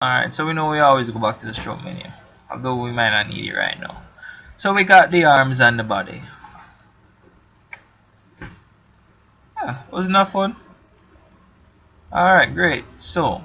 Alright, so we know we always go back to the stroke menu, although we might not need it right now. So we got the arms and the body. Yeah, wasn't that fun? Alright, great. So,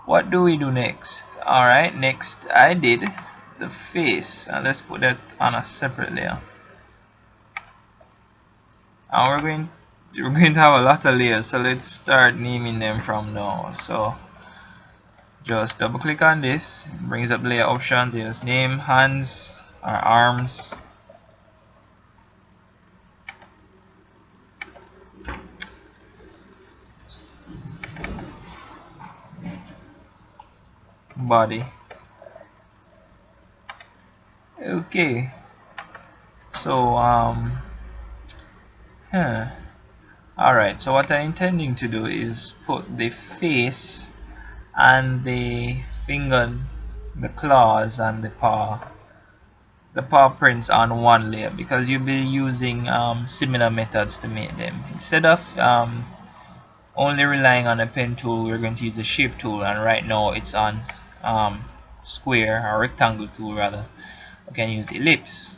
what do we do next? Alright, next I did the face, and let's put that on a separate layer. And we're going to have a lot of layers, so let's start naming them from now. So just double click on this, it brings up layer options. Just name hands or arms, body. Okay, so alright, so what I'm intending to do is put the face and the finger, the claws and the paw prints on one layer, because you'll be using similar methods to make them. Instead of only relying on a pen tool, we're going to use the shape tool, and right now it's on square or rectangle tool rather. We can use ellipse.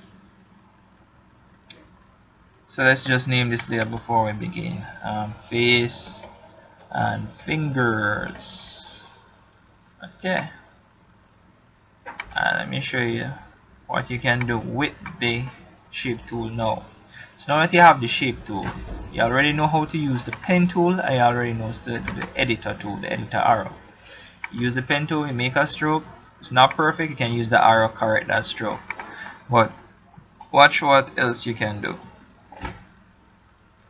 So let's just name this layer before we begin. Face and fingers. Okay, and let me show you what you can do with the shape tool now. So now that you have the shape tool, you already know how to use the pen tool. I already know the editor tool, the editor arrow. Use the pen tool, you make a stroke. It's not perfect, you can use the arrow, correct that stroke. But watch what else you can do.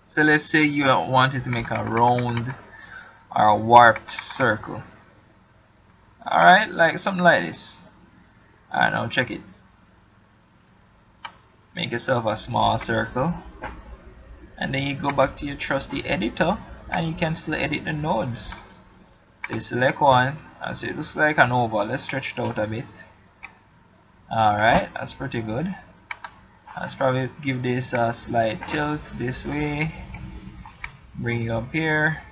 So let's say you wanted to make a round or a warped circle. Alright, like something like this. Alright, now check it. Make yourself a small circle, and then you go back to your trusty editor and you can still edit the nodes. So you select one, and so it looks like an oval. Let's stretch it out a bit. Alright, that's pretty good. Let's probably give this a slight tilt this way, bring it up here,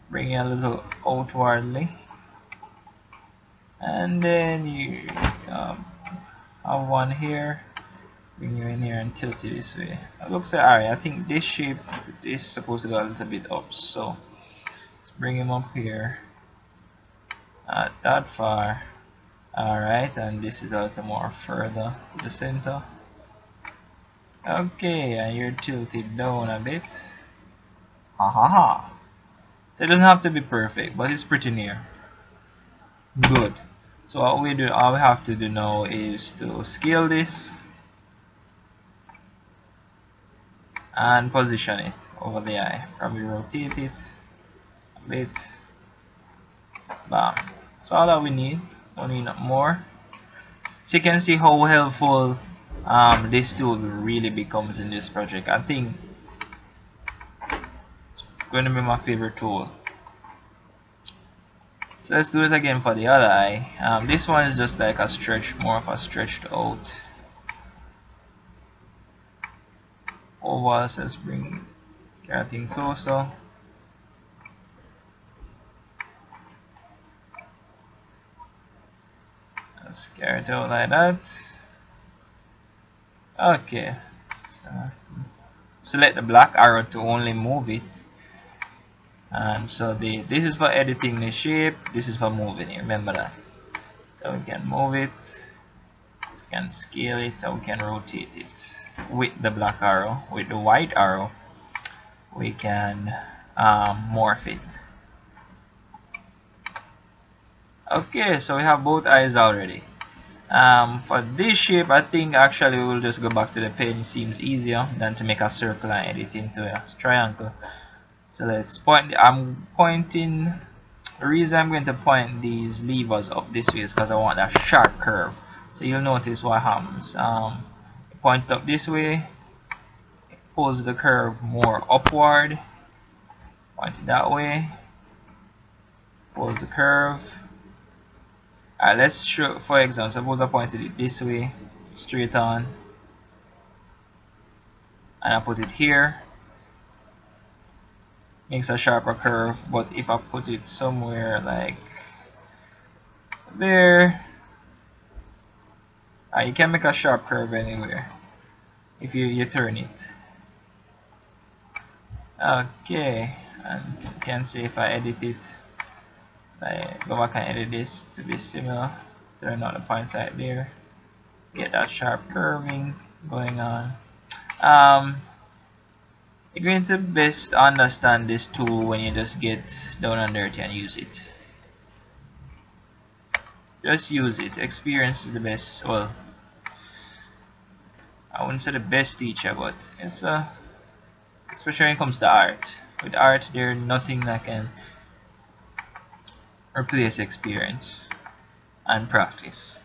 bring it a little outwardly, and then you have one here, bring you in here and tilt it this way. It looks like, alright, I think this shape is supposed to go a little bit up, so let's bring him up here, not that far. Alright, and this is a little more further to the center. Okay, and you're tilted down a bit. Ha ha ha. So it doesn't have to be perfect, but it's pretty near. Good. So all we have to do now is to scale this and position it over the eye. Probably rotate it a bit. Bam. That's all that we need. Don't need more. So you can see how helpful this tool really becomes in this project. I think it's going to be my favorite tool. So let's do it again for the other eye. This one is just like a stretch, more of a stretched out oval. So let's bring everything closer. Let's carry it out like that. Okay. So select the black arrow to only move it. And so this is for editing the shape, this is for moving it, remember that. So we can move it, we can scale it, and we can rotate it with the black arrow. With the white arrow we can morph it. Okay, so we have both eyes already. For this shape, I think actually we'll just go back to the pen. It seems easier than to make a circle and edit into a triangle. So let's point. I'm pointing. The reason I'm going to point these levers up this way is because I want a sharp curve. So you'll notice what happens. Point it up this way, it pulls the curve more upward. Point it that way, pulls the curve. Alright, let's show, for example, suppose I pointed it this way, straight on, and I put it here. makes a sharper curve. But if I put it somewhere like there, you can make a sharp curve anywhere if you turn it. Okay, and you can see if I edit it, I go back and edit this to be similar, turn out the points right there, get that sharp curving going on. You're going to best understand this tool when you just get down and dirty and use it. Just use it. Experience is the best. Well, I wouldn't say the best teacher, but it's especially when it comes to art. With art, there's nothing that can replace experience and practice.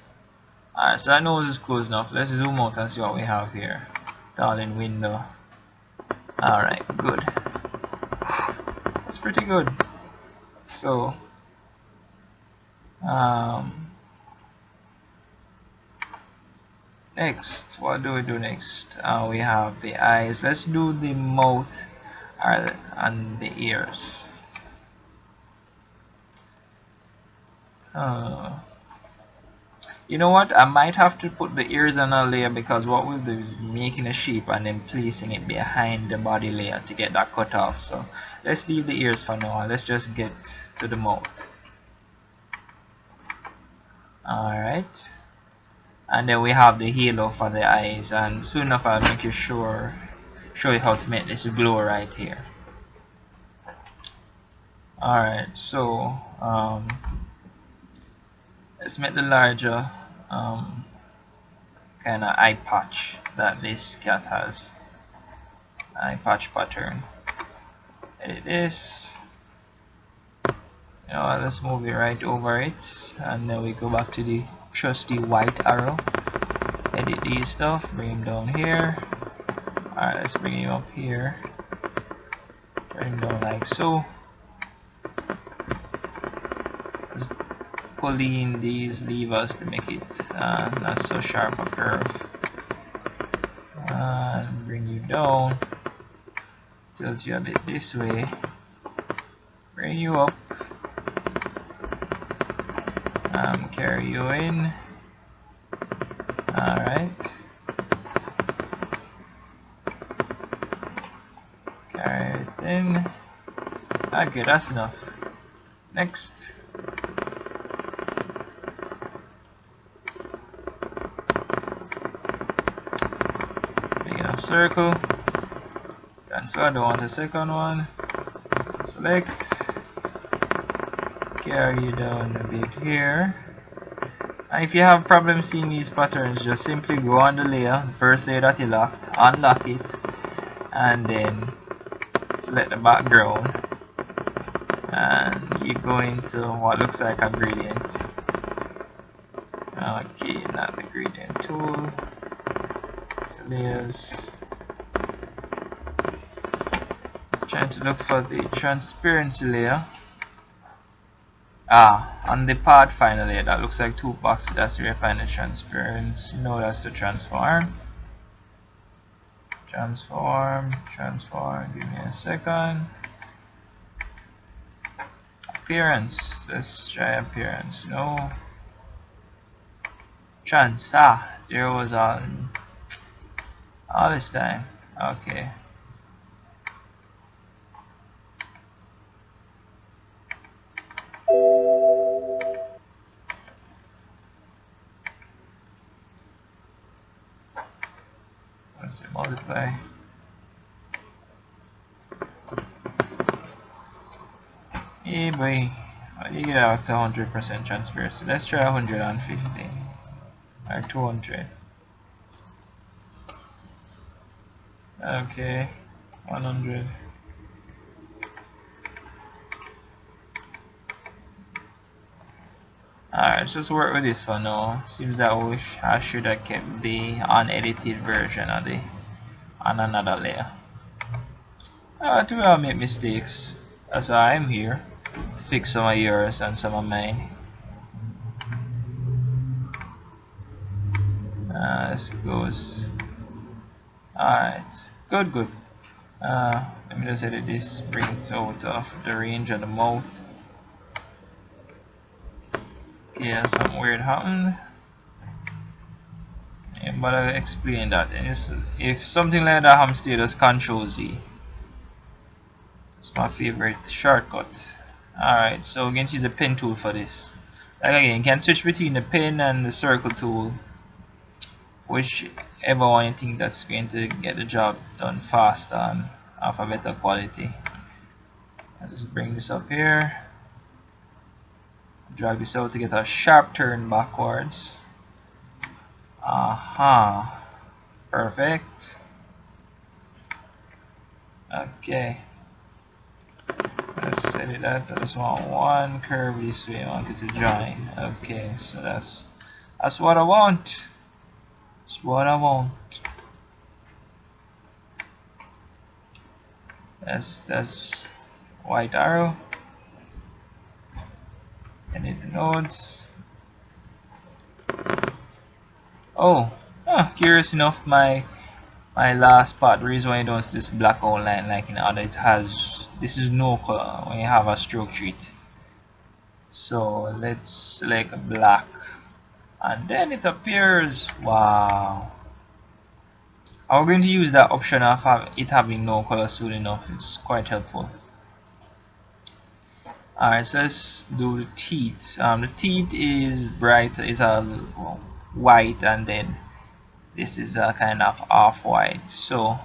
Alright, so that nose is closed enough. Let's zoom out and see what we have here. All in window. Alright, good. It's pretty good. So, next, what do we do next? We have the eyes. Let's do the mouth and the ears. You know what? I might have to put the ears on a layer, because what we'll do is making a shape and then placing it behind the body layer to get that cut off. So let's leave the ears for now. Let's just get to the mouth. Alright. And then we have the halo for the eyes, and soon enough I'll make you show you how to make this glow right here. Alright, so let's make the larger kind of eye patch that this cat has. Eye patch pattern. Edit this. You know, let's move it right over it, and then we go back to the trusty white arrow. Edit these stuff, bring him down here. Alright, let's bring him up here. Bring him down like so. Let's pull in these levers to make it not so sharp a curve. And bring you down. Tilt you a bit this way. Bring you up. Carry you in. Alright. Carry it in. Okay, that's enough. Next. Make a circle. Cancel, I don't want a second one. Select. Carry you down a bit here. And if you have problems seeing these patterns, just simply go on the layer, the first layer that you locked, unlock it, and then select the background, and you go into what looks like a gradient. Okay, not the gradient tool. So layers. Trying to look for the transparency layer. On the pathfinder layer, that looks like two boxes. That's where you find the transparency. No, that's the transform. Transform. Give me a second. Appearance. Let's try appearance. No. Trans. There was all this time. Okay. Let's see, multiply. Hey boy, how do you get out to 100% transparency? Let's try 150 or 200. Okay, 100. Alright, let's just work with this for now. Seems that I should have kept the unedited version of the on another layer. To well make mistakes. That's why I'm here. To fix some of yours and some of mine. This goes. Alright. Good. Let me just edit this, bring it out of the range of the mouth. Okay, something weird happened. Yeah, but I'll explain that. And if something like that happens to you, just Control Z. It's my favorite shortcut. Alright, so we're going to use the pen tool for this. Like again, you can switch between the pen and the circle tool, whichever one you think that's going to get the job done faster and of a better quality. I'll just bring this up here, drag this out to get a sharp turn backwards. Aha, perfect. Okay, let's set it at. I just want one curve this way. I want it to join. Okay, so that's what I want. That's what I want. That's white arrow. Edit the nodes. Oh, curious enough, my last part, the reason why I don't see this black outline like in others, this is no color when you have a stroke treat. So let's select black, and then it appears. Wow. I'm going to use that option of it having no color soon enough. It's quite helpful. Alright, so let's do the teeth. The teeth is bright, is a white, and then this is a kind of off-white. So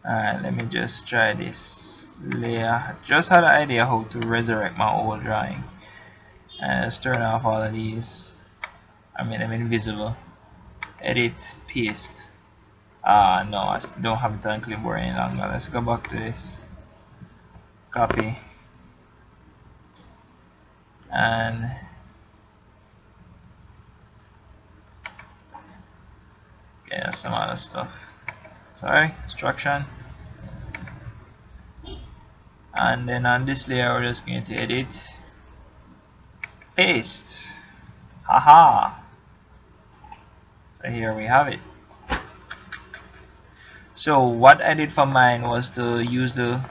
alright, let me just try this layer. Just had an idea how to resurrect my old drawing. And let's turn off all of these. I mean them invisible. Edit, paste. No, I don't have it on clipboard any longer. Let's go back to this. Copy. And yeah, some other stuff. Sorry, instruction. And then on this layer, we're just going to edit, paste. Haha. So here we have it. So what I did for mine was to use the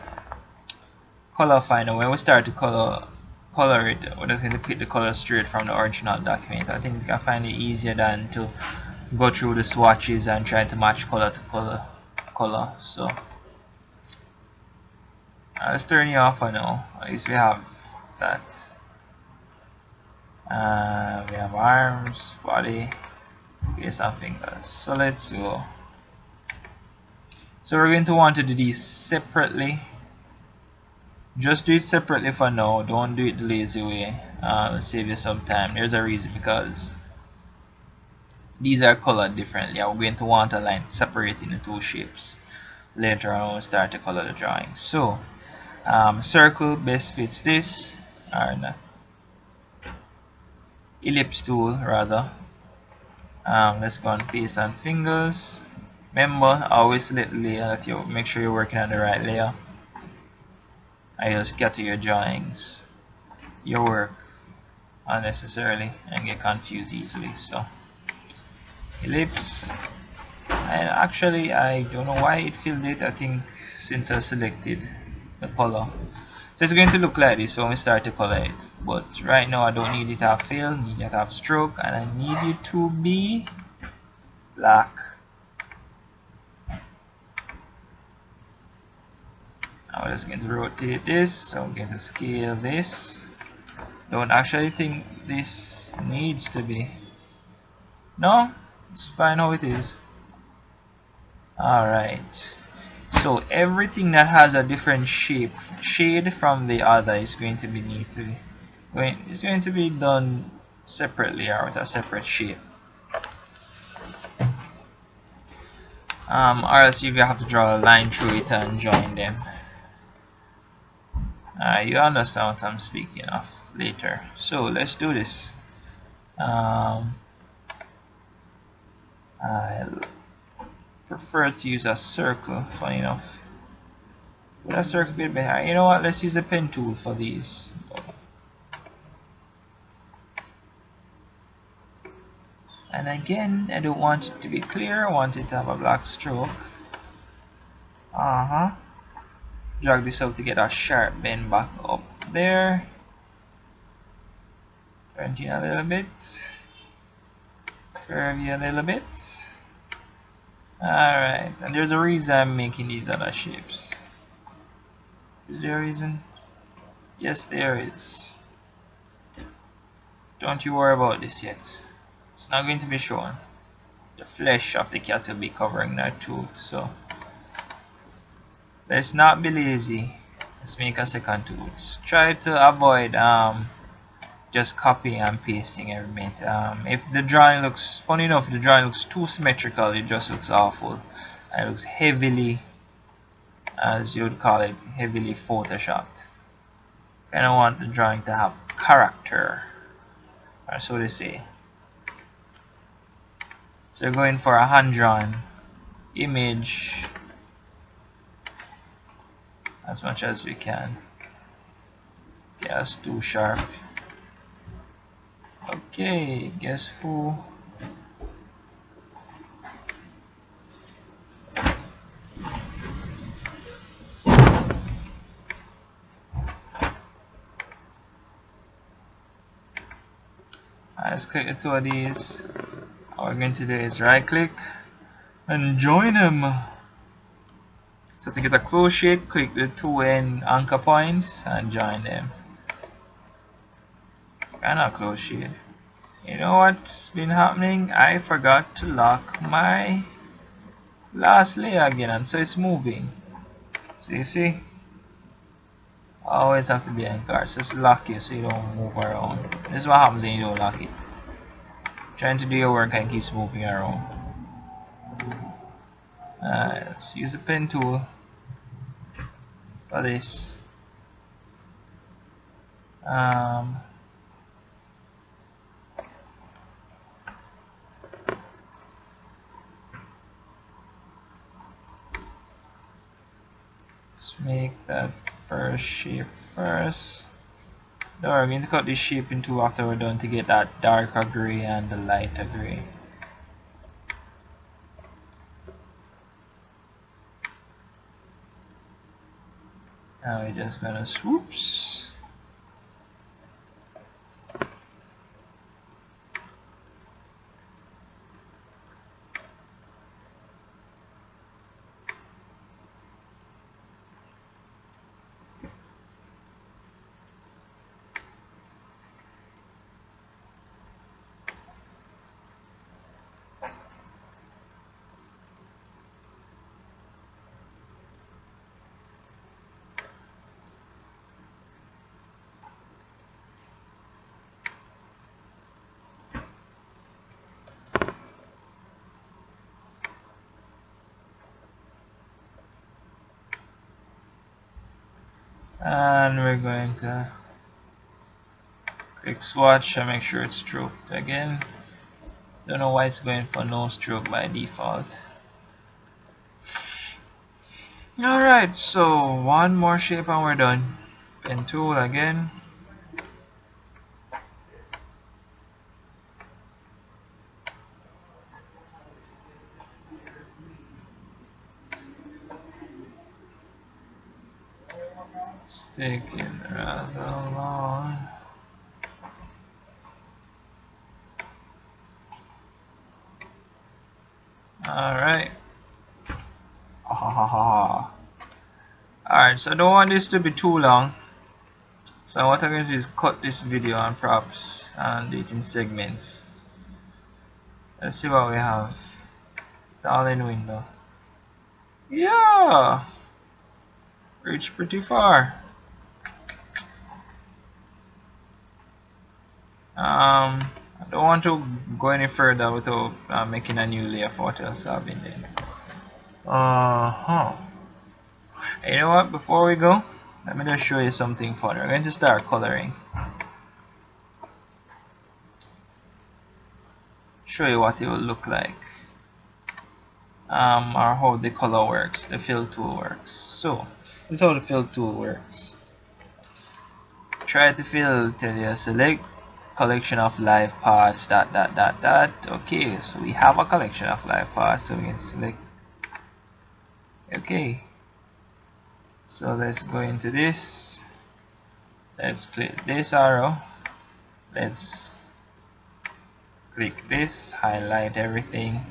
color finder. When we start to color it, we're just going to pick the color straight from the original document. I think I find it easier than to go through the swatches and try to match color to color. So let's turn you off for now. At least we have that. We have arms, body, face and fingers. So let's go. So we're going to want to do these separately. Just do it separately for now. Don't do it the lazy way. Save you some time. There's a reason, because these are colored differently. I'm going to want a line separating the two shapes later on when we start to color the drawing. So circle best fits this, or not. Ellipse tool rather. Let's go on face and fingers. Remember, always select the layer that you make sure you're working on the right layer. I just scatter your drawings, your work unnecessarily, and get confused easily. So ellipse, and actually I don't know why it filled it. I think since I selected the color, so it's going to look like this when we start to color it. But right now I don't need it to have fill, I need it to have stroke, and I need it to be black. Now we're just going to rotate this, so I'm going to scale this. Don't actually think this needs to be. No, it's fine how it is. Alright, so everything that has a different shade from the other is going to be it's going to be done separately or with a separate shape. Or else you have to draw a line through it and join them. You understand what I'm speaking of later. So let's do this. I prefer to use a circle, funny enough. Would a circle be better? You know what, let's use a pen tool for these. And again, I don't want it to be clear, I want it to have a black stroke. Drag this out to get a sharp bend back up there. Turn it a little bit. Curve you a little bit. Alright, and there's a reason I'm making these other shapes. Is there a reason? Yes, there is. Don't you worry about this yet. It's not going to be shown. The flesh of the cat will be covering that tooth, so let's not be lazy. Let's make a second tooth. Try to avoid just copying and pasting everything. If the drawing looks, funny enough, the drawing looks too symmetrical, it just looks awful. And it looks heavily, as you would call it, heavily photoshopped. Kind of want the drawing to have character, or so they say. So you're going for a hand-drawn image as much as we can. Okay, that's too sharp. Okay, guess who? Let's click the two of these. What we're going to do is right click and join them. So to get a close shape, click the two end anchor points and join them. It's kind of a close shape. You know what's been happening? I forgot to lock my last layer again, and so it's moving. So you see, always have to be anchored. So it's lock you so you don't move around. This is what happens when you don't lock it. Trying to do your work and it keeps moving around. Let's use the pen tool for this. Let's make that first shape first. Now we're going to cut this shape in two after we're done to get that darker gray and the lighter gray. Now we're just gonna swoops. And we're going to click swatch and make sure it's stroked again. Don't know why it's going for no stroke by default. Alright, so one more shape and we're done. Pen tool again. It's taking rather long. Alright. Alright, so I don't want this to be too long. So what I'm going to do is cut this video and perhaps and do it in segments. Let's see what we have. It's all in window. Yeah! Reached pretty far. I don't want to go any further without making a new layer for what else I've been doing. You know what, before we go, let me just show you something fun. We're going to start coloring. Show you what it will look like. Or how the color works, the fill tool works. So, this is how the fill tool works. Try to fill till you select collection of live parts ... Okay, so we have a collection of live parts, so we can select. Okay, So let's go into this. Let's click this arrow. Let's click this, highlight everything.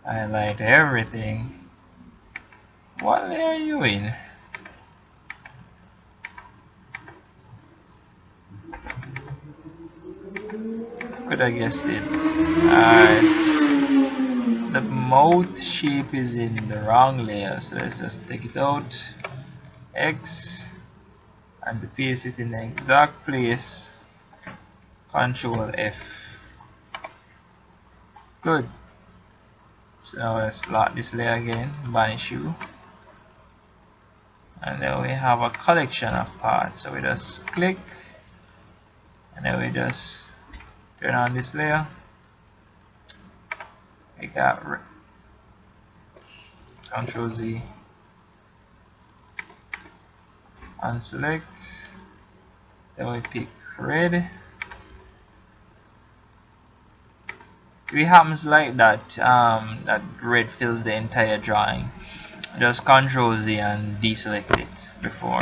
Highlight everything. What layer are you in? Could I guessed it? The mouth shape is in the wrong layer, so let's just take it out. X, and to paste it in the exact place, Control F. Good. So now let's lock this layer again, banish you, and then we have a collection of parts. So we just click, and then we just turn on this layer. We got Control Z, unselect, then we pick red. If it happens like that, that red fills the entire drawing, just Control Z and deselect it before.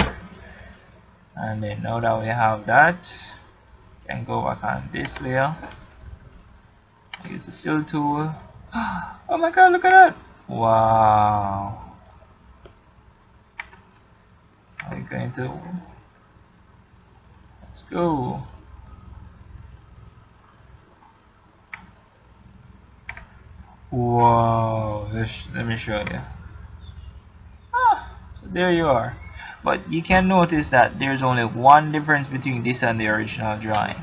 And then now that we have that, we can go back on this layer, use the fill tool. Oh my god, look at that! Wow! Are we going to? Let's go. Whoa! Let me show you. So there you are. But you can notice that there's only one difference between this and the original drawing.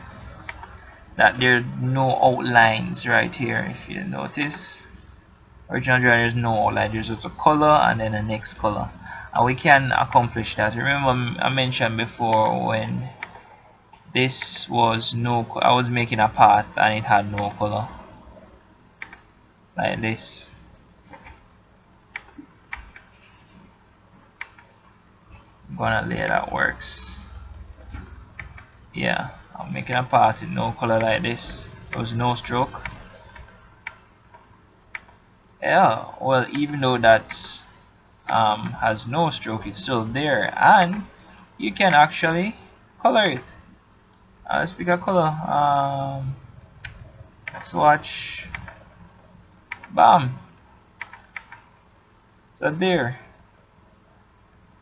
That there are no outlines right here. If you notice, original drawing, there's no outline. There's just a color and then the next color. And we can accomplish that. Remember I mentioned before when this was I was making a path and it had no color. Like this. I'm gonna layer that works. Yeah, I'm making a path with no color like this. There was no stroke. Yeah, well, even though that has no stroke, it's still there, and you can actually color it. Let's pick a color. Let's watch. Bam. So there.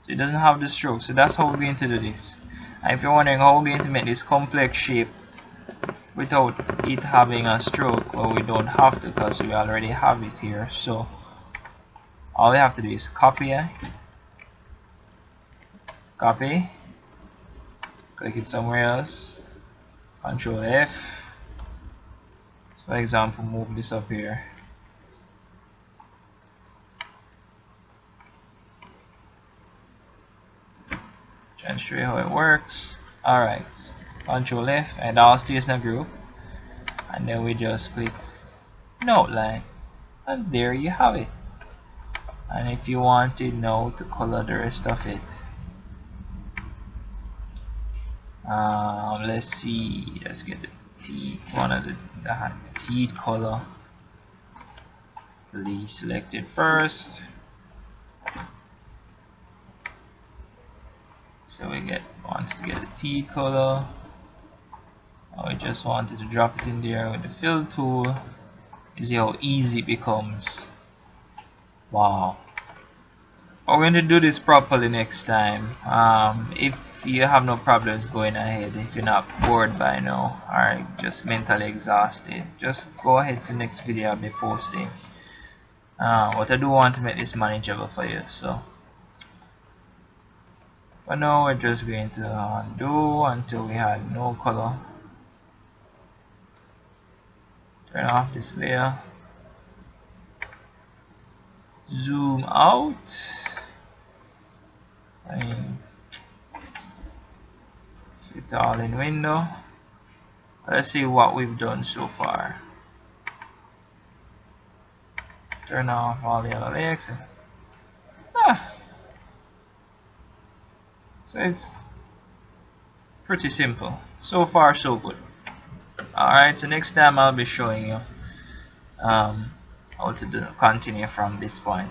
So it doesn't have the stroke. So that's how we're going to do this. And if you're wondering how we're going to make this complex shape without it having a stroke, well, we don't have to because we already have it here. So all we have to do is copy, copy, click it somewhere else, Control F. So for example, move this up here. Try and show you how it works. Alright, Control F, and all stays in a group, and then we just click no outline, and there you have it. And if you wanted now to color the rest of it, let's see, let's get the teeth, one of the teeth color. Delete selected first. So we wanted to get the teeth color. We just wanted to drop it in there with the fill tool. You see how easy it becomes. Wow. We're going to do this properly next time. If you have no problems going ahead, if you're not bored by now or just mentally exhausted, just go ahead to the next video I'll be posting. But I do want to make this manageable for you. So for now we're just going to undo until we have no color. Turn off this layer. Zoom out. It's all in window. Let's see what we've done so far. Turn off all the other layers. So it's pretty simple. So far so good. Alright, so next time I'll be showing you how to continue from this point.